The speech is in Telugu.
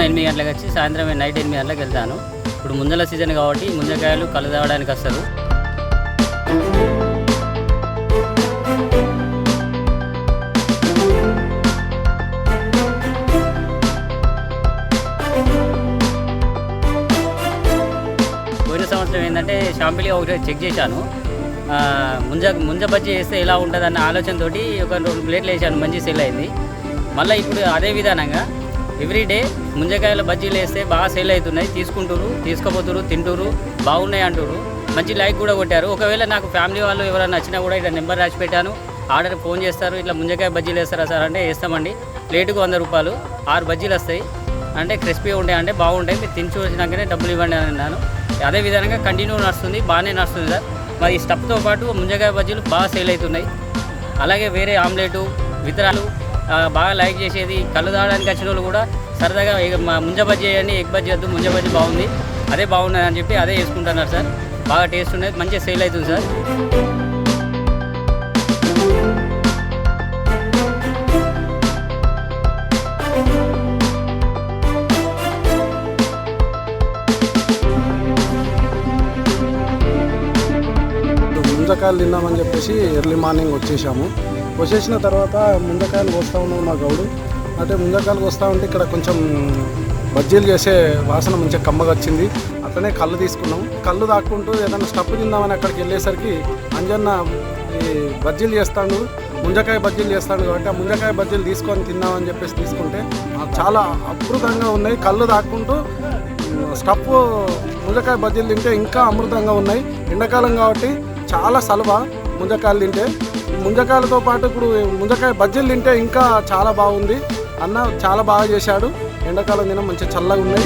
పొద్దున 8 గంటలకు వచ్చి సాయంత్రం నైట్ 8 గంటలకు వెళ్తాను. ఇప్పుడు ముంజల సీజన్ కాబట్టి ముంజకాయలు కళ్ళు తాగడానికి వస్తారు. పోయిన సంవత్సరం ఏంటంటే షాంపిల్గా ఒకటి చెక్ చేశాను. ముంజ బజ్జీ వేస్తే ఎలా ఉంటుంది అన్న ఆలోచనతోటి ఒక 2 ప్లేట్లు వేసాను, మంచి సేల్ అయింది. మళ్ళీ ఇప్పుడు అదే విధానంగా ఎవ్రీడే ముంజకాయల బజ్జీలు వేస్తే బాగా సేల్ అవుతున్నాయి. తీసుకుంటారు, తీసుకుపోతురు, తింటురు, బాగున్నాయి అంటారు. మంచి లైక్ కూడా కొట్టారు. ఒకవేళ నాకు ఫ్యామిలీ వాళ్ళు ఎవరైనా నచ్చినా కూడా ఇట్లా నెంబర్ రాసి పెట్టాను, ఆర్డర్ ఫోన్ చేస్తారు. ఇట్లా ముంజకాయ బజ్జీలు వేస్తారా సార్ అంటే వేస్తామండి. ప్లేటుకు 100 రూపాయలు 6 బజ్జీలు వస్తాయి. అంటే క్రిస్పీ ఉంటాయి, అంటే బాగుంటాయి, మీరు తిని చూసినాకనే డబ్బులు ఇవ్వండి అని అన్నాను. అదే విధంగా కంటిన్యూ నడుస్తుంది, బాగానే నడుస్తుంది సార్. మరి ఈ స్టఫ్తో పాటు ముంజకాయ బజ్జీలు బాగా సేల్ అవుతున్నాయి. అలాగే వేరే ఆమ్లెటు వితరాలు బాగా లైక్ చేసేది. కళ్ళు తాగడానికి వచ్చిన వాళ్ళు కూడా సరదాగా ముంజ బజ్జీ అని ఎగ్ బజ్జీ వద్దు, ముంజ బజ్జీ బాగుంది, అదే బాగున్నది అని చెప్పి అదే వేసుకుంటున్నారు సార్. బాగా టేస్ట్ ఉన్నది, మంచిగా సేల్ అవుతుంది సార్. ముంజకాయలు తిందామని చెప్పేసి ఎర్లీ మార్నింగ్ వచ్చేసిన తర్వాత ముంజకాయలు కోస్తూ ఉన్నాడు మా గౌడు. అంటే ముంజకాయలు కోస్తూ ఉంటే ఇక్కడ కొంచెం బజ్జీలు చేసే వాసన మంచిగా కమ్మగా వచ్చింది. అట్లనే కళ్ళు తీసుకున్నాం. కళ్ళు తాక్కుంటూ ఏదైనా స్టఫ్ తిందామని అక్కడికి వెళ్ళేసరికి అంజన్న ఈ బజ్జీలు చేస్తాడు, ముంజకాయ బజ్జీలు చేస్తాడు కాబట్టి ఆ ముంజకాయ బజ్జీలు తీసుకొని తిందామని చెప్పేసి తీసుకుంటే చాలా అద్భుతంగా ఉన్నాయి. కళ్ళు తాక్కుంటూ స్టఫ్ ముంజకాయ బజ్జీలు తింటే ఇంకా అమృతంగా ఉన్నాయి. ఎండాకాలం కాబట్టి చాలా సలువ ముంజకాయలు తింటే. ముంజకాయలతో పాటు ఇప్పుడు ముంజకాయ బజ్జీలు తింటే ఇంకా చాలా బాగుంది. అన్న చాలా బాగా చేశాడు. ఎండాకాలం తిన మంచిగా చల్లగా ఉన్నాయి.